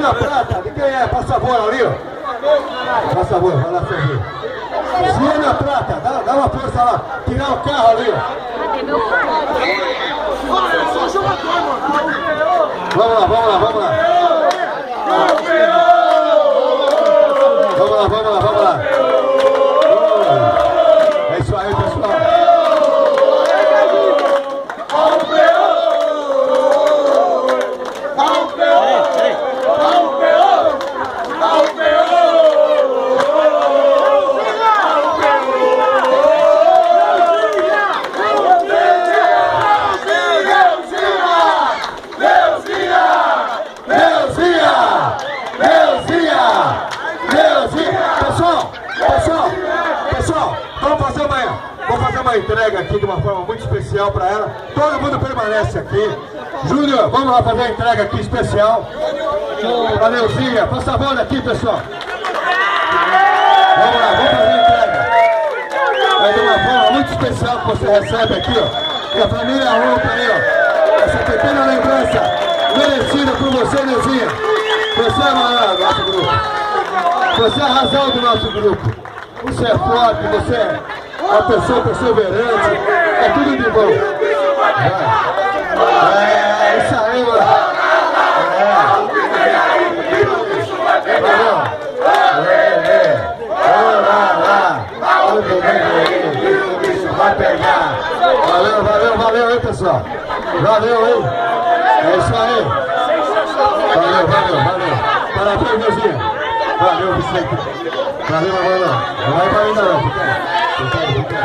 na prata, de quem é? Passa a bola ali, ó. Passa a bola, vai lá, Serginho. Se é na prata, dá uma força lá. Tirar o carro ali, ó. Vamos lá, vamos lá, vamos lá. Vamos lá, vamos lá, vamos lá. É isso aí, pessoal. Pessoal, vamos fazer uma entrega aqui de uma forma muito especial para ela. Todo mundo permanece aqui. Júnior, vamos lá fazer a entrega aqui especial. Valeuzinha, passa a bola aqui, pessoal. Vamos lá, vamos fazer a entrega. É de uma forma muito especial que você recebe aqui, ó. E a família Roupa aí, ó. Essa pequena lembrança merecida por você, Neuzinha. Você é a maior do nosso grupo. Você é a razão do nosso grupo. Você é forte, você é uma pessoa perseverante. É tudo de bom. É isso aí, mano. Valeu. Vai pegar. Valeu, hein, pessoal. Valeu, hein. É isso aí. Valeu. Parabéns, Neuzinha. Valeu, Vicente. Valeu, mano. Não vai pra ainda não. Fica.